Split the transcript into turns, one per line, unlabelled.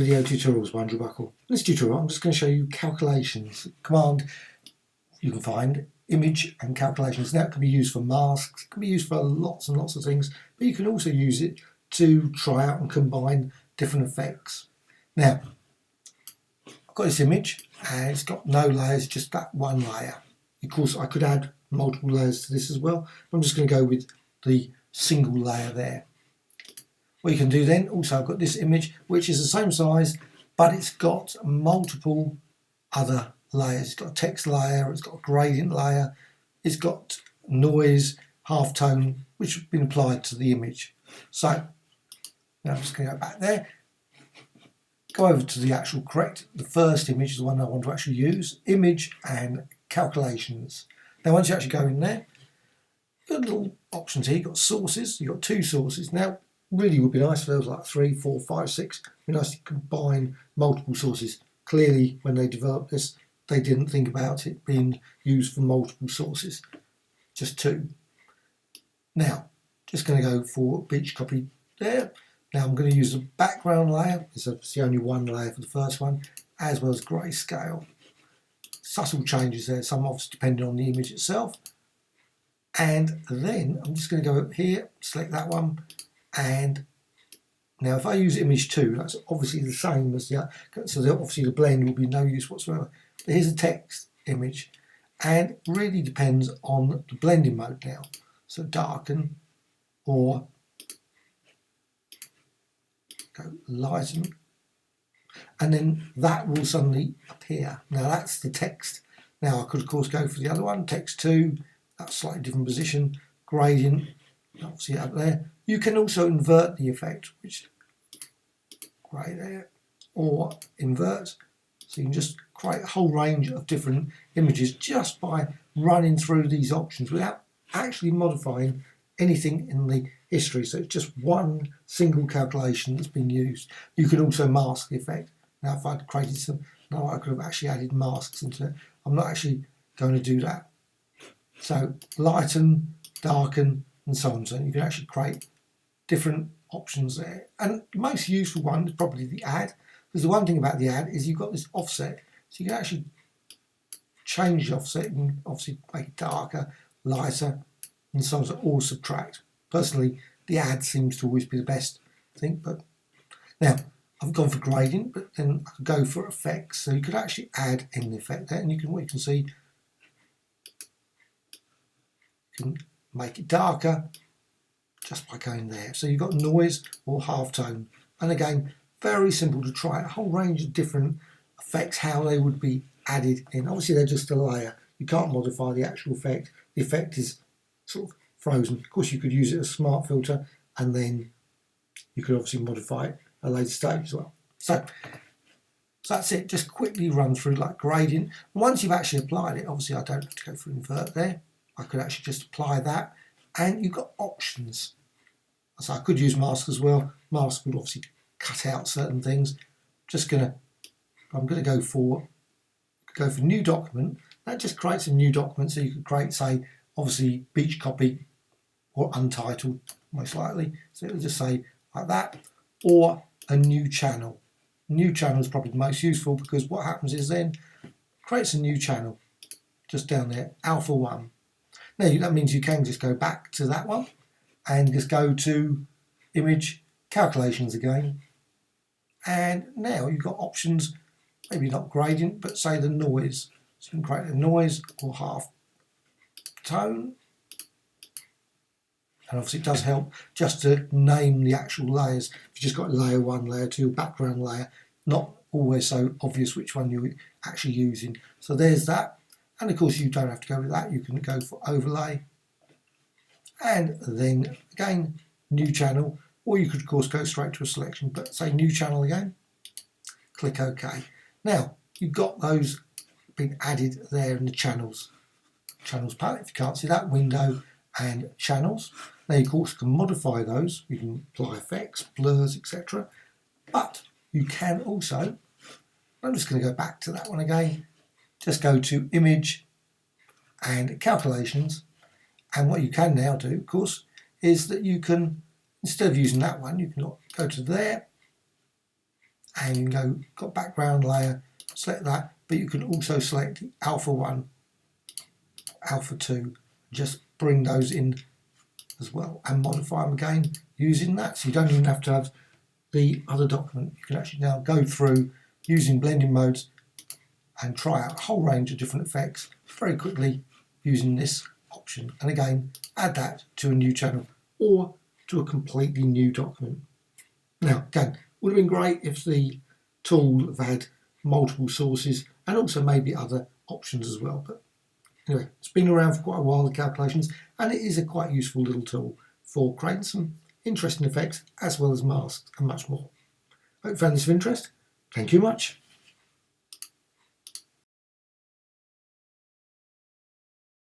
video tutorials by Andrew Buckle. In this tutorial I'm just going to show you calculations. Command you can find image and calculations. Now it can be used for masks, it can be used for lots and lots of things, but you can also use it to try out and combine different effects. Now I've got this image and it's got no layers, just that one layer. Of course I could add multiple layers to this as well. I'm just going to go with the single layer there. What you can do then, also I've got this image which is the same size but it's got multiple other layers. It's got a text layer, it's got a gradient layer, it's got noise, halftone which have been applied to the image. So now I'm just going to go back there, go over to the actual the first image is the one I want to actually use, image and calculations. Now once you actually go in there, you've got little options here, you've got sources, you've got two sources. Now really would be nice if there was like 3, 4, 5, 6. It'd be nice to combine multiple sources. Clearly when they developed this they didn't think about it being used for multiple sources, just two. Now just going to go for beach copy there. Now I'm going to use a background layer, there's obviously only one layer for the first one, as well as grayscale. Subtle changes there, some obviously depending on the image itself. And then I'm just going to go up here, select that one, and now if I use image 2, that's obviously the same as the other, so obviously the blend will be no use whatsoever. But here's a text image, and it really depends on the blending mode now. So darken or go lighten, and then that will suddenly appear. Now that's the text. Now I could of course go for the other one, text 2, that's slightly different position, gradient, obviously up there. You can also invert the effect, which right there, or invert. So you can just create a whole range of different images just by running through these options without actually modifying anything in the history. So it's just one single calculation that's been used. You can also mask the effect. Now if I'd created some, now I could have actually added masks into it. I'm not actually going to do that. So lighten, darken, and so on. So you can actually create different options there. And the most useful one is probably the add, because the one thing about the add is you've got this offset. So you can actually change the offset and obviously make it darker, lighter, and so on, or subtract. Personally, the add seems to always be the best thing. But now I've gone for gradient, but then I could go for effects. So you could actually add in the effect there, and what you can see, you can make it darker just by going there. So you've got noise or halftone, and again very simple to try a whole range of different effects, how they would be added in. Obviously they're just a layer, you can't modify the actual effect. The effect is sort of frozen. Of course you could use it as a smart filter, and then you could obviously modify it at a later stage as well. So that's it, just quickly run through like gradient. Once you've actually applied it, obviously I don't have to go for invert there, I could actually just apply that, and you've got options. So I could use mask as well. Mask would obviously cut out certain things. I'm going to go for new document. That just creates a new document, so you could create, say, obviously beach copy or untitled, most likely. So it'll just say like that, or a new channel. New channel is probably the most useful, because what happens is then creates a new channel just down there, alpha 1. Now that means you can just go back to that one and just go to image calculations again, and now you've got options, maybe not gradient, but say the noise. So you can create a noise or half tone, and obviously it does help just to name the actual layers. If you just got layer 1, layer 2, background layer, not always so obvious which one you're actually using. So there's that. And of course you don't have to go with that, you can go for overlay, and then again new channel, or you could of course go straight to a selection, but say new channel again, click OK. Now you've got those being added there in the channels palette. If you can't see that, window and channels. Now you of course can modify those, you can apply effects, blurs, etc. But you can also, I'm just going to go back to that one again, just go to image and calculations, and what you can now do of course is that you can, instead of using that one, you can go to there and you can go, got background layer, select that, but you can also select alpha 1, alpha 2, just bring those in as well and modify them again using that. So you don't even have to have the other document. You can actually now go through using blending modes and try out a whole range of different effects very quickly using this option. And again, add that to a new channel or to a completely new document. Now, again, would have been great if the tool have had multiple sources and also maybe other options as well. But anyway, it's been around for quite a while, the calculations, and it is a quite useful little tool for creating some interesting effects as well as masks and much more. Hope you found this of interest. Thank you much.